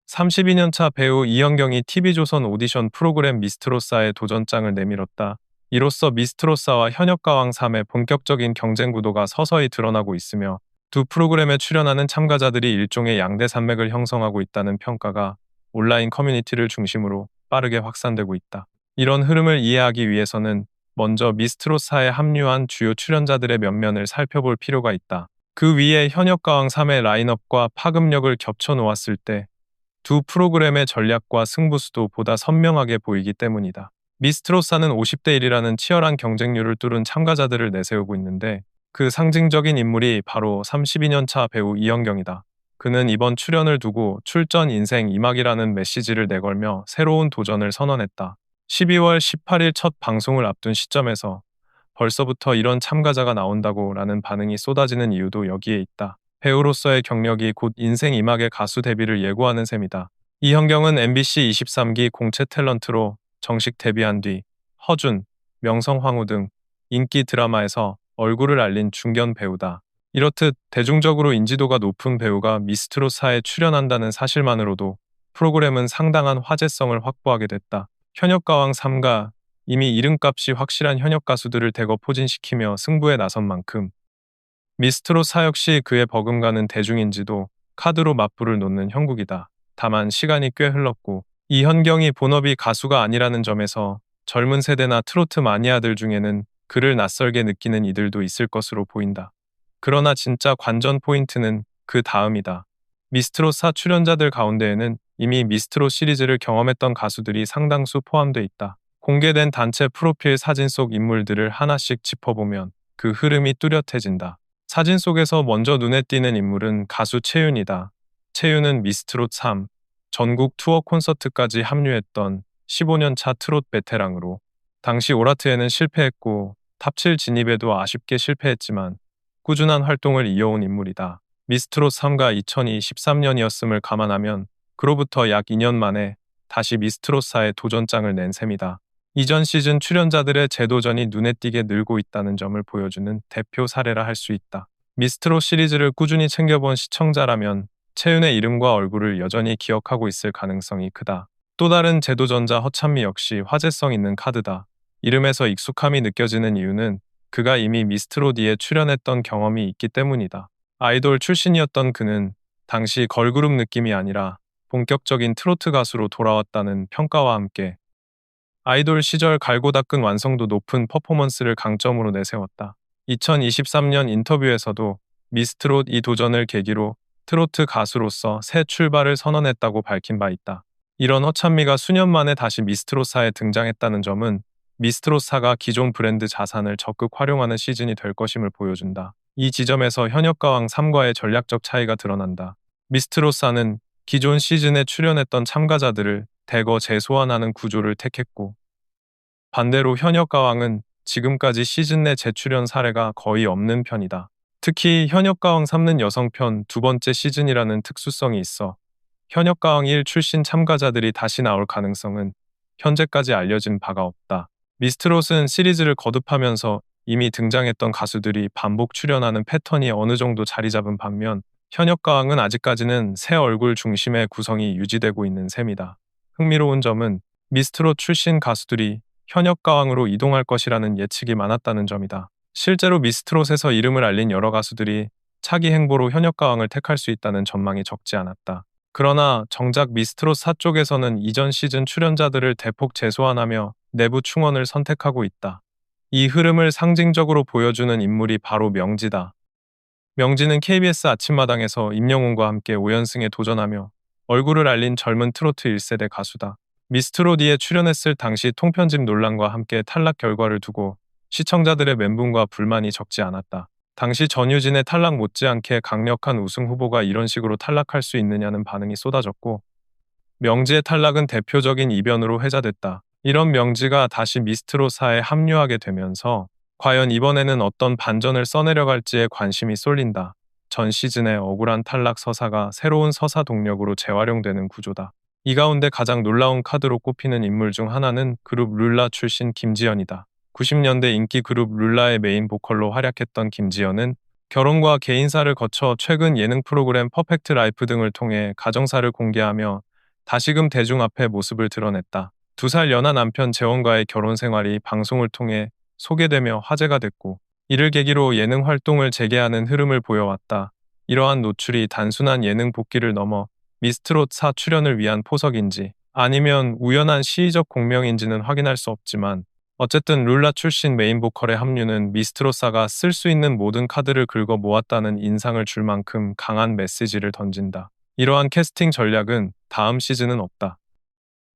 32년차 배우 이현경이 TV조선 오디션 프로그램 미스트로사에 도전장을 내밀었다. 이로써 미스트로사와 현역가왕 3의 본격적인 경쟁 구도가 서서히 드러나고 있으며 두 프로그램에 출연하는 참가자들이 일종의 양대 산맥을 형성하고 있다는 평가가 온라인 커뮤니티를 중심으로 빠르게 확산되고 있다. 이런 흐름을 이해하기 위해서는 먼저 미스트로사에 합류한 주요 출연자들의 면면을 살펴볼 필요가 있다. 그 위에 현역가왕 3의 라인업과 파급력을 겹쳐 놓았을 때 두 프로그램의 전략과 승부수도 보다 선명하게 보이기 때문이다. 미스트로사는 50대 1이라는 치열한 경쟁률을 뚫은 참가자들을 내세우고 있는데 그 상징적인 인물이 바로 32년차 배우 이현경이다. 그는 이번 출연을 두고 출전 인생 2막이라는 메시지를 내걸며 새로운 도전을 선언했다. 12월 18일 첫 방송을 앞둔 시점에서 벌써부터 이런 참가자가 나온다고 라는 반응이 쏟아지는 이유도 여기에 있다. 배우로서의 경력이 곧 인생 2막의 가수 데뷔를 예고하는 셈이다. 이현경은 MBC 23기 공채 탤런트로 정식 데뷔한 뒤 허준, 명성황후 등 인기 드라마에서 얼굴을 알린 중견 배우다. 이렇듯 대중적으로 인지도가 높은 배우가 미스트로사에 출연한다는 사실만으로도 프로그램은 상당한 화제성을 확보하게 됐다. 현역가왕 3가 이미 이름값이 확실한 현역 가수들을 대거 포진시키며 승부에 나선 만큼 미스트로사 역시 그에 버금가는 대중인지도 카드로 맞불을 놓는 형국이다. 다만 시간이 꽤 흘렀고 이현경이 본업이 가수가 아니라는 점에서 젊은 세대나 트로트 마니아들 중에는 그를 낯설게 느끼는 이들도 있을 것으로 보인다. 그러나 진짜 관전 포인트는 그 다음이다. 미스트로사 출연자들 가운데에는 이미 미스트로 시리즈를 경험했던 가수들이 상당수 포함돼 있다. 공개된 단체 프로필 사진 속 인물들을 하나씩 짚어보면 그 흐름이 뚜렷해진다. 사진 속에서 먼저 눈에 띄는 인물은 가수 채윤이다. 채윤은 미스트롯 3, 전국 투어 콘서트까지 합류했던 15년차 트롯 베테랑으로 당시 오라트에는 실패했고 탑7 진입에도 아쉽게 실패했지만 꾸준한 활동을 이어온 인물이다. 미스트롯 3가 2023년이었음을 감안하면 그로부터 약 2년 만에 다시 미스트롯사에 도전장을 낸 셈이다. 이전 시즌 출연자들의 재도전이 눈에 띄게 늘고 있다는 점을 보여주는 대표 사례라 할 수 있다. 미스트롯 시리즈를 꾸준히 챙겨본 시청자라면 채윤의 이름과 얼굴을 여전히 기억하고 있을 가능성이 크다. 또 다른 재도전자 허찬미 역시 화제성 있는 카드다. 이름에서 익숙함이 느껴지는 이유는 그가 이미 미스트롯2에 출연했던 경험이 있기 때문이다. 아이돌 출신이었던 그는 당시 걸그룹 느낌이 아니라 본격적인 트로트 가수로 돌아왔다는 평가와 함께 아이돌 시절 갈고 닦은 완성도 높은 퍼포먼스를 강점으로 내세웠다. 2023년 인터뷰에서도 미스트롯 이 도전을 계기로 트로트 가수로서 새 출발을 선언했다고 밝힌 바 있다. 이런 허찬미가 수년 만에 다시 미스트롯사에 등장했다는 점은 미스트롯사가 기존 브랜드 자산을 적극 활용하는 시즌이 될 것임을 보여준다. 이 지점에서 현역가왕 3과의 전략적 차이가 드러난다. 미스트롯사는 기존 시즌에 출연했던 참가자들을 대거 재소환하는 구조를 택했고 반대로 현역가왕은 지금까지 시즌 내 재출연 사례가 거의 없는 편이다. 특히 현역가왕 3는 여성편 두 번째 시즌이라는 특수성이 있어 현역가왕 1 출신 참가자들이 다시 나올 가능성은 현재까지 알려진 바가 없다. 미스트롯은 시리즈를 거듭하면서 이미 등장했던 가수들이 반복 출연하는 패턴이 어느 정도 자리 잡은 반면 현역가왕은 아직까지는 새 얼굴 중심의 구성이 유지되고 있는 셈이다. 흥미로운 점은 미스트롯 출신 가수들이 현역가왕으로 이동할 것이라는 예측이 많았다는 점이다. 실제로 미스트롯에서 이름을 알린 여러 가수들이 차기 행보로 현역가왕을 택할 수 있다는 전망이 적지 않았다. 그러나 정작 미스트롯 4 쪽에서는 이전 시즌 출연자들을 대폭 재소환하며 내부 충원을 선택하고 있다. 이 흐름을 상징적으로 보여주는 인물이 바로 명지다. 명지는 KBS 아침마당에서 임영웅과 함께 5연승에 도전하며 얼굴을 알린 젊은 트로트 1세대 가수다. 미스트롯2에 출연했을 당시 통편집 논란과 함께 탈락 결과를 두고 시청자들의 멘붕과 불만이 적지 않았다. 당시 전유진의 탈락 못지않게 강력한 우승 후보가 이런 식으로 탈락할 수 있느냐는 반응이 쏟아졌고 명지의 탈락은 대표적인 이변으로 회자됐다. 이런 명지가 다시 미스트롯사에 합류하게 되면서 과연 이번에는 어떤 반전을 써내려갈지에 관심이 쏠린다. 전 시즌의 억울한 탈락 서사가 새로운 서사 동력으로 재활용되는 구조다. 이 가운데 가장 놀라운 카드로 꼽히는 인물 중 하나는 그룹 룰라 출신 김지연이다. 90년대 인기 그룹 룰라의 메인 보컬로 활약했던 김지연은 결혼과 개인사를 거쳐 최근 예능 프로그램 퍼펙트 라이프 등을 통해 가정사를 공개하며 다시금 대중 앞에 모습을 드러냈다. 2살 연하 남편 재원과의 결혼 생활이 방송을 통해 소개되며 화제가 됐고, 이를 계기로 예능 활동을 재개하는 흐름을 보여왔다. 이러한 노출이 단순한 예능 복귀를 넘어 미스트롯 4 출연을 위한 포석인지 아니면 우연한 시의적 공명인지는 확인할 수 없지만, 어쨌든 룰라 출신 메인 보컬의 합류는 미스트롯사가 쓸 수 있는 모든 카드를 긁어 모았다는 인상을 줄 만큼 강한 메시지를 던진다. 이러한 캐스팅 전략은 다음 시즌은 없다.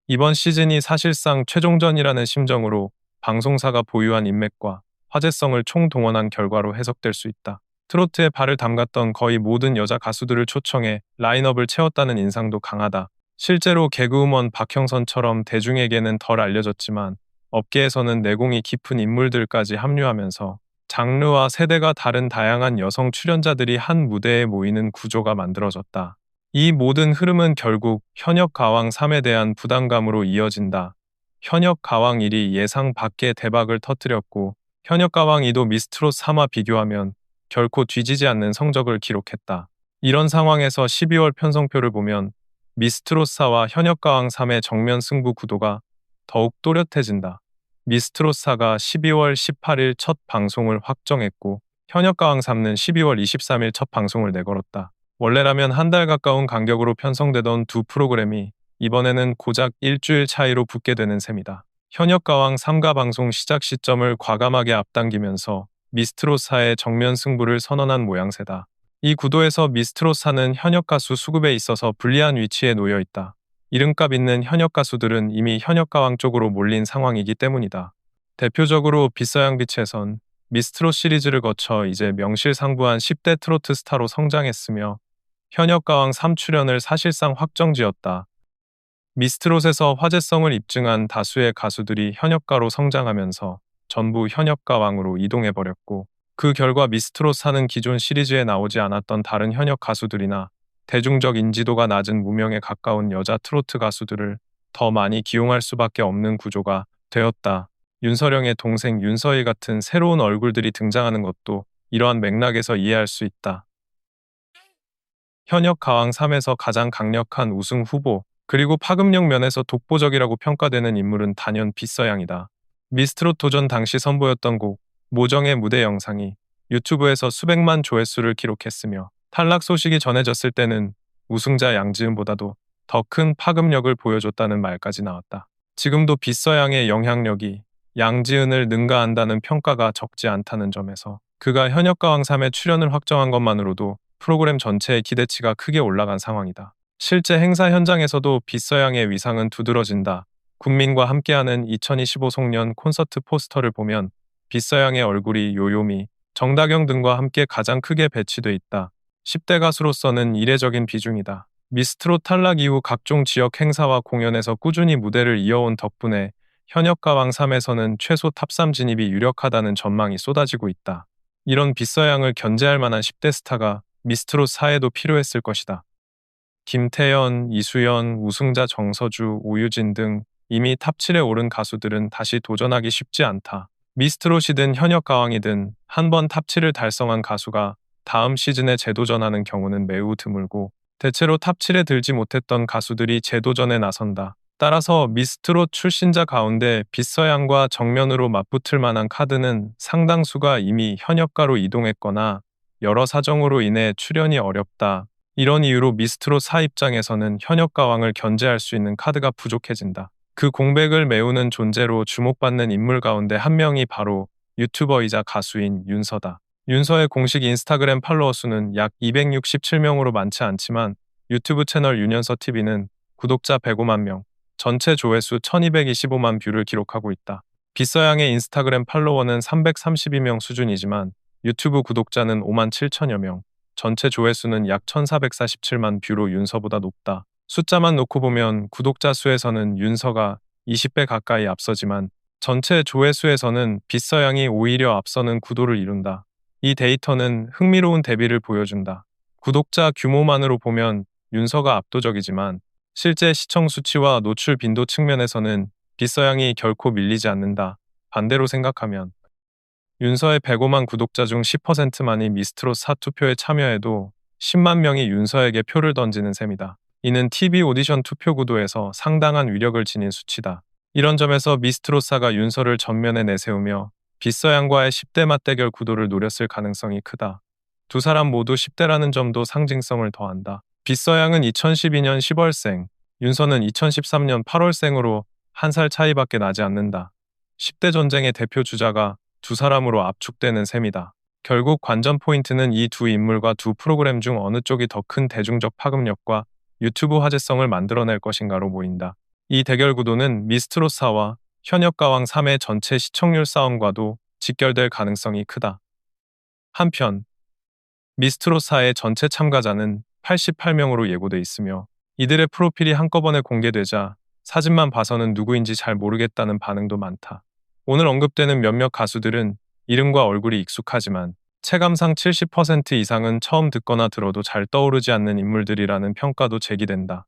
이번 시즌이 사실상 최종전이라는 심정으로 방송사가 보유한 인맥과 화제성을 총동원한 결과로 해석될 수 있다. 트로트에 발을 담갔던 거의 모든 여자 가수들을 초청해 라인업을 채웠다는 인상도 강하다. 실제로 개그우먼 박형선처럼 대중에게는 덜 알려졌지만 업계에서는 내공이 깊은 인물들까지 합류하면서 장르와 세대가 다른 다양한 여성 출연자들이 한 무대에 모이는 구조가 만들어졌다. 이 모든 흐름은 결국 현역 가왕 3에 대한 부담감으로 이어진다. 현역 가왕 1이 예상 밖의 대박을 터뜨렸고, 현역 가왕 2도 미스트롯 3와 비교하면 결코 뒤지지 않는 성적을 기록했다. 이런 상황에서 12월 편성표를 보면 미스트롯 4와 현역 가왕 3의 정면 승부 구도가 더욱 또렷해진다. 미스트롯 4가 12월 18일 첫 방송을 확정했고, 현역 가왕 3는 12월 23일 첫 방송을 내걸었다. 원래라면 한 달 가까운 간격으로 편성되던 두 프로그램이 이번에는 고작 일주일 차이로 붙게 되는 셈이다. 현역 가왕 3가 방송 시작 시점을 과감하게 앞당기면서 미스트롯 4의 정면 승부를 선언한 모양새다. 이 구도에서 미스트롯 4는 현역 가수 수급에 있어서 불리한 위치에 놓여 있다. 이름값 있는 현역 가수들은 이미 현역 가왕 쪽으로 몰린 상황이기 때문이다. 대표적으로 빗서양빛에선 미스트롯 시리즈를 거쳐 이제 명실상부한 10대 트로트 스타로 성장했으며 현역 가왕 3 출연을 사실상 확정지었다. 미스트롯에서 화제성을 입증한 다수의 가수들이 현역가로 성장하면서 전부 현역가왕으로 이동해버렸고, 그 결과 미스트롯 4는 기존 시리즈에 나오지 않았던 다른 현역 가수들이나 대중적 인지도가 낮은 무명에 가까운 여자 트로트 가수들을 더 많이 기용할 수밖에 없는 구조가 되었다. 윤서령의 동생 윤서희 같은 새로운 얼굴들이 등장하는 것도 이러한 맥락에서 이해할 수 있다. 현역 가왕 3에서 가장 강력한 우승 후보, 그리고 파급력 면에서 독보적이라고 평가되는 인물은 단연 빗서양이다. 미스트롯 도전 당시 선보였던 곡 모정의 무대 영상이 유튜브에서 수백만 조회수를 기록했으며, 탈락 소식이 전해졌을 때는 우승자 양지은보다도 더 큰 파급력을 보여줬다는 말까지 나왔다. 지금도 빗서양의 영향력이 양지은을 능가한다는 평가가 적지 않다는 점에서 그가 현역 가왕 3에 출연을 확정한 것만으로도 프로그램 전체의 기대치가 크게 올라간 상황이다. 실제 행사 현장에서도 빗서양의 위상은 두드러진다. 국민과 함께하는 2025 송년 콘서트 포스터를 보면 빗서양의 얼굴이 요요미, 정다경 등과 함께 가장 크게 배치돼 있다. 10대 가수로서는 이례적인 비중이다. 미스트롯 탈락 이후 각종 지역 행사와 공연에서 꾸준히 무대를 이어온 덕분에 현역 가왕 3에서는 최소 탑3 진입이 유력하다는 전망이 쏟아지고 있다. 이런 빗서양을 견제할 만한 10대 스타가 미스트롯 4에도 필요했을 것이다. 김태연, 이수연, 우승자 정서주, 오유진 등 이미 탑7에 오른 가수들은 다시 도전하기 쉽지 않다. 미스트롯이든 현역 가왕이든 한 번 탑7을 달성한 가수가 다음 시즌에 재도전하는 경우는 매우 드물고, 대체로 탑7에 들지 못했던 가수들이 재도전에 나선다. 따라서 미스트롯 출신자 가운데 빗서양과 정면으로 맞붙을 만한 카드는 상당수가 이미 현역가로 이동했거나 여러 사정으로 인해 출연이 어렵다. 이런 이유로 미스트롯 4 입장에서는 현역 가왕을 견제할 수 있는 카드가 부족해진다. 그 공백을 메우는 존재로 주목받는 인물 가운데 한 명이 바로 유튜버이자 가수인 윤서다. 윤서의 공식 인스타그램 팔로워 수는 약 267명으로 많지 않지만 유튜브 채널 윤연서TV는 구독자 105만 명, 전체 조회수 1225만 뷰를 기록하고 있다. 빗서양의 인스타그램 팔로워는 332명 수준이지만 유튜브 구독자는 5만 7천여 명, 전체 조회수는 약 1447만 뷰로 윤서보다 높다. 숫자만 놓고 보면 구독자 수에서는 윤서가 20배 가까이 앞서지만 전체 조회수에서는 빗서양이 오히려 앞서는 구도를 이룬다. 이 데이터는 흥미로운 대비를 보여준다. 구독자 규모만으로 보면 윤서가 압도적이지만 실제 시청 수치와 노출 빈도 측면에서는 빗서양이 결코 밀리지 않는다. 반대로 생각하면 윤서의 105만 구독자 중 10%만이 미스트롯 4 투표에 참여해도 10만 명이 윤서에게 표를 던지는 셈이다. 이는 TV 오디션 투표 구도에서 상당한 위력을 지닌 수치다. 이런 점에서 미스트로사가 윤서를 전면에 내세우며 빗서양과의 10대 맞대결 구도를 노렸을 가능성이 크다. 두 사람 모두 10대라는 점도 상징성을 더한다. 빗서양은 2012년 10월생, 윤서는 2013년 8월생으로 한 살 차이밖에 나지 않는다. 10대 전쟁의 대표 주자가 두 사람으로 압축되는 셈이다. 결국 관전 포인트는 이 두 인물과 두 프로그램 중 어느 쪽이 더 큰 대중적 파급력과 유튜브 화제성을 만들어낼 것인가로 보인다. 이 대결 구도는 미스트로사와 현역가왕 3의 전체 시청률 싸움과도 직결될 가능성이 크다. 한편 미스트로사의 전체 참가자는 88명으로 예고돼 있으며 이들의 프로필이 한꺼번에 공개되자 사진만 봐서는 누구인지 잘 모르겠다는 반응도 많다. 오늘 언급되는 몇몇 가수들은 이름과 얼굴이 익숙하지만 체감상 70% 이상은 처음 듣거나 들어도 잘 떠오르지 않는 인물들이라는 평가도 제기된다.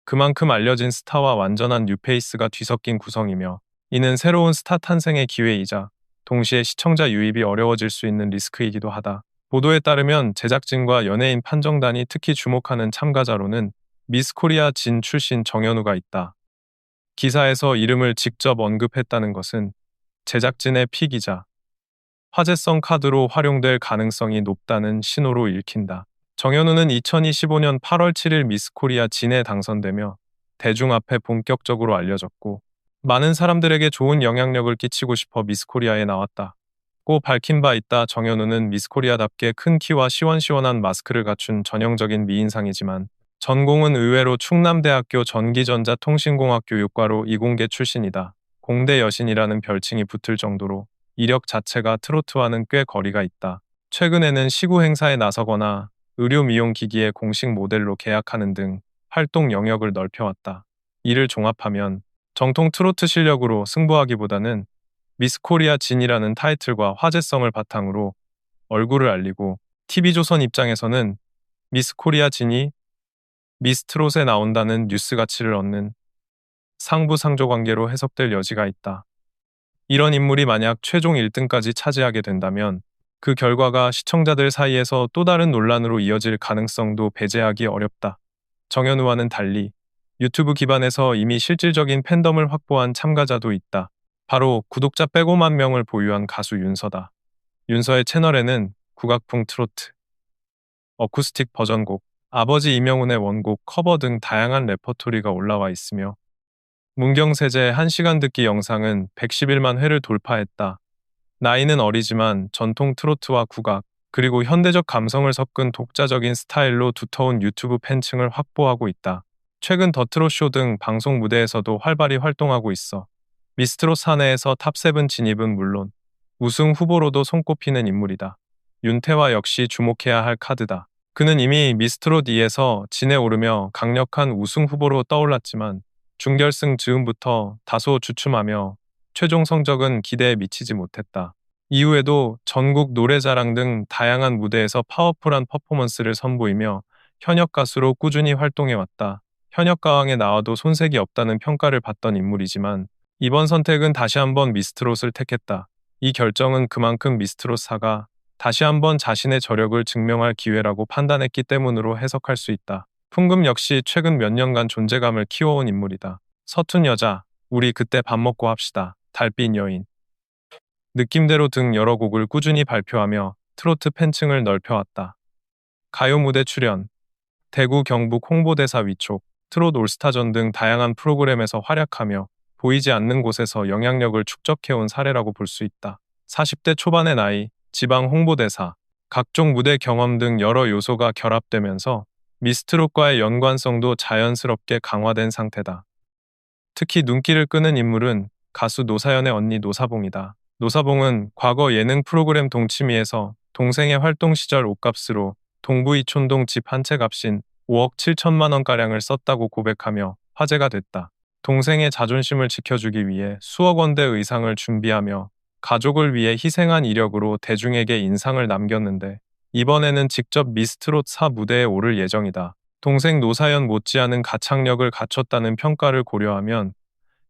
그만큼 알려진 스타와 완전한 뉴페이스가 뒤섞인 구성이며 이는 새로운 스타 탄생의 기회이자 동시에 시청자 유입이 어려워질 수 있는 리스크이기도 하다. 보도에 따르면 제작진과 연예인 판정단이 특히 주목하는 참가자로는 미스코리아 진 출신 정현우가 있다. 기사에서 이름을 직접 언급했다는 것은 제작진의 픽이자 화제성 카드로 활용될 가능성이 높다는 신호로 읽힌다. 정현우는 2025년 8월 7일 미스코리아 진에 당선되며 대중 앞에 본격적으로 알려졌고 많은 사람들에게 좋은 영향력을 끼치고 싶어 미스코리아에 나왔다. 고 밝힌 바 있다. 정현우는 미스코리아답게 큰 키와 시원시원한 마스크를 갖춘 전형적인 미인상이지만 전공은 의외로 충남대학교 전기전자통신공학교 육과로 이공계 출신이다. 공대 여신이라는 별칭이 붙을 정도로 이력 자체가 트로트와는 꽤 거리가 있다. 최근에는 시구 행사에 나서거나 의료 미용 기기의 공식 모델로 계약하는 등 활동 영역을 넓혀왔다. 이를 종합하면 정통 트로트 실력으로 승부하기보다는 미스코리아 진이라는 타이틀과 화제성을 바탕으로 얼굴을 알리고 TV조선 입장에서는 미스코리아 진이 미스트롯에 나온다는 뉴스 가치를 얻는 상부상조 관계로 해석될 여지가 있다. 이런 인물이 만약 최종 1등까지 차지하게 된다면 그 결과가 시청자들 사이에서 또 다른 논란으로 이어질 가능성도 배제하기 어렵다. 정현우와는 달리 유튜브 기반에서 이미 실질적인 팬덤을 확보한 참가자도 있다. 바로 구독자 105만 명을 보유한 가수 윤서다. 윤서의 채널에는 국악풍 트로트, 어쿠스틱 버전곡, 아버지 이명훈의 원곡, 커버 등 다양한 레퍼토리가 올라와 있으며 문경세제 1시간 듣기 영상은 111만 회를 돌파했다. 나이는 어리지만 전통 트로트와 국악, 그리고 현대적 감성을 섞은 독자적인 스타일로 두터운 유튜브 팬층을 확보하고 있다. 최근 더 트롯쇼 등 방송 무대에서도 활발히 활동하고 있어 미스트롯 사내에서 탑7 진입은 물론 우승 후보로도 손꼽히는 인물이다. 윤태화 역시 주목해야 할 카드다. 그는 이미 미스트롯 2에서 진에 오르며 강력한 우승 후보로 떠올랐지만 준결승 즈음부터 다소 주춤하며 최종 성적은 기대에 미치지 못했다. 이후에도 전국 노래자랑 등 다양한 무대에서 파워풀한 퍼포먼스를 선보이며 현역 가수로 꾸준히 활동해왔다. 현역 가왕에 나와도 손색이 없다는 평가를 받던 인물이지만 이번 선택은 다시 한번 미스트롯을 택했다. 이 결정은 그만큼 미스트롯사가 다시 한번 자신의 저력을 증명할 기회라고 판단했기 때문으로 해석할 수 있다. 풍금 역시 최근 몇 년간 존재감을 키워온 인물이다. 서툰 여자, 우리 그때 밥 먹고 합시다, 달빛 여인, 느낌대로 등 여러 곡을 꾸준히 발표하며 트로트 팬층을 넓혀왔다. 가요 무대 출연, 대구 경북 홍보대사 위촉, 트롯 올스타전 등 다양한 프로그램에서 활약하며 보이지 않는 곳에서 영향력을 축적해온 사례라고 볼 수 있다. 40대 초반의 나이, 지방 홍보대사, 각종 무대 경험 등 여러 요소가 결합되면서 미스트롯과의 연관성도 자연스럽게 강화된 상태다. 특히 눈길을 끄는 인물은 가수 노사연의 언니 노사봉이다. 노사봉은 과거 예능 프로그램 동치미에서 동생의 활동 시절 옷값으로 동부이촌동 집 한 채 값인 5억 7천만 원가량을 썼다고 고백하며 화제가 됐다. 동생의 자존심을 지켜주기 위해 수억 원대 의상을 준비하며 가족을 위해 희생한 이력으로 대중에게 인상을 남겼는데 이번에는 직접 미스트롯 사 무대에 오를 예정이다. 동생 노사연 못지않은 가창력을 갖췄다는 평가를 고려하면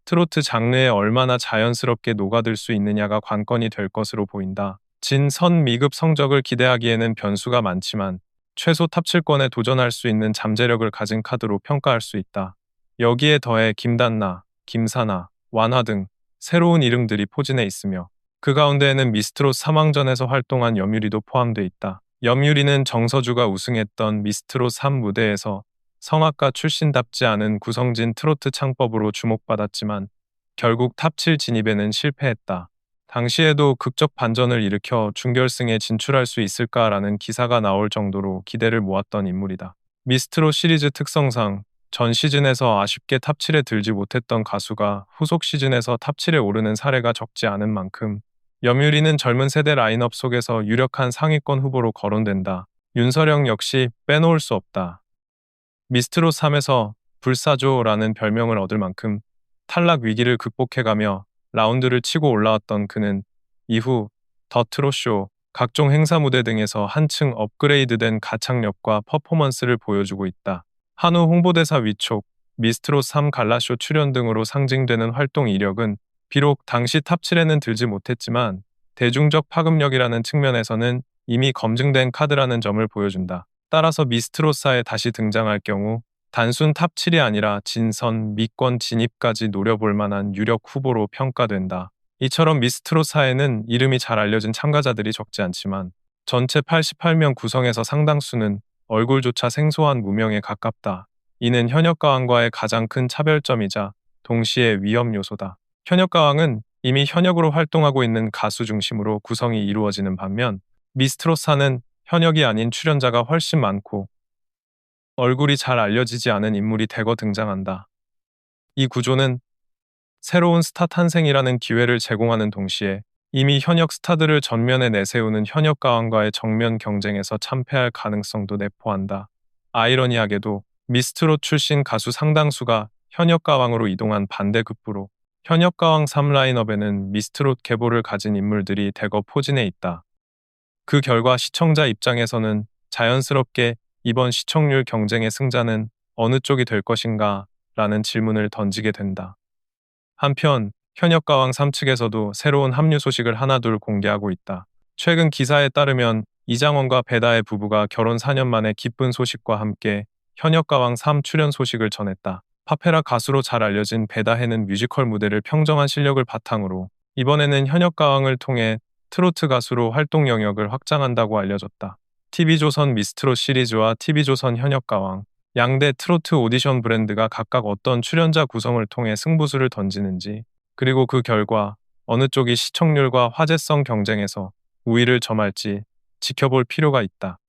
트로트 장르에 얼마나 자연스럽게 녹아들 수 있느냐가 관건이 될 것으로 보인다. 진, 선, 미급 성적을 기대하기에는 변수가 많지만 최소 탑 7권에 도전할 수 있는 잠재력을 가진 카드로 평가할 수 있다. 여기에 더해 김단나, 김사나, 완화 등 새로운 이름들이 포진해 있으며 그 가운데에는 미스트롯 3왕전에서 활동한 염유리도 포함돼 있다. 염유리는 정서주가 우승했던 미스트롯 3 무대에서 성악가 출신답지 않은 구성진 트로트 창법으로 주목받았지만 결국 탑 7 진입에는 실패했다. 당시에도 극적 반전을 일으켜 준결승에 진출할 수 있을까라는 기사가 나올 정도로 기대를 모았던 인물이다. 미스트롯 시리즈 특성상 전 시즌에서 아쉽게 탑 7에 들지 못했던 가수가 후속 시즌에서 탑 7에 오르는 사례가 적지 않은 만큼 염유리는 젊은 세대 라인업 속에서 유력한 상위권 후보로 거론된다. 윤서령 역시 빼놓을 수 없다. 미스트롯 3에서 불사조라는 별명을 얻을 만큼 탈락 위기를 극복해가며 라운드를 치고 올라왔던 그는 이후 더 트롯쇼, 각종 행사 무대 등에서 한층 업그레이드된 가창력과 퍼포먼스를 보여주고 있다. 한우 홍보대사 위촉, 미스트롯 3 갈라쇼 출연 등으로 상징되는 활동 이력은 비록 당시 탑 7에는 들지 못했지만 대중적 파급력이라는 측면에서는 이미 검증된 카드라는 점을 보여준다. 따라서 미스트롯사에 다시 등장할 경우 단순 탑 7이 아니라 진선, 미권 진입까지 노려볼 만한 유력 후보로 평가된다. 이처럼 미스트롯사에는 이름이 잘 알려진 참가자들이 적지 않지만 전체 88명 구성에서 상당수는 얼굴조차 생소한 무명에 가깝다. 이는 현역가왕과의 가장 큰 차별점이자 동시에 위험 요소다. 현역가왕은 이미 현역으로 활동하고 있는 가수 중심으로 구성이 이루어지는 반면 미스트롯사는 현역이 아닌 출연자가 훨씬 많고 얼굴이 잘 알려지지 않은 인물이 대거 등장한다. 이 구조는 새로운 스타 탄생이라는 기회를 제공하는 동시에 이미 현역 스타들을 전면에 내세우는 현역 가왕과의 정면 경쟁에서 참패할 가능성도 내포한다. 아이러니하게도 미스트롯 출신 가수 상당수가 현역 가왕으로 이동한 반대급부로 현역 가왕 3 라인업에는 미스트롯 계보를 가진 인물들이 대거 포진해 있다. 그 결과 시청자 입장에서는 자연스럽게 이번 시청률 경쟁의 승자는 어느 쪽이 될 것인가 라는 질문을 던지게 된다. 한편 현역가왕 3측에서도 새로운 합류 소식을 하나둘 공개하고 있다. 최근 기사에 따르면 이장원과 배다의 부부가 결혼 4년 만에 기쁜 소식과 함께 현역가왕 3 출연 소식을 전했다. 파페라 가수로 잘 알려진 배다해는 뮤지컬 무대를 평정한 실력을 바탕으로 이번에는 현역가왕을 통해 트로트 가수로 활동 영역을 확장한다고 알려졌다. TV조선 미스트롯 시리즈와 TV조선 현역가왕, 양대 트로트 오디션 브랜드가 각각 어떤 출연자 구성을 통해 승부수를 던지는지, 그리고 그 결과 어느 쪽이 시청률과 화제성 경쟁에서 우위를 점할지 지켜볼 필요가 있다.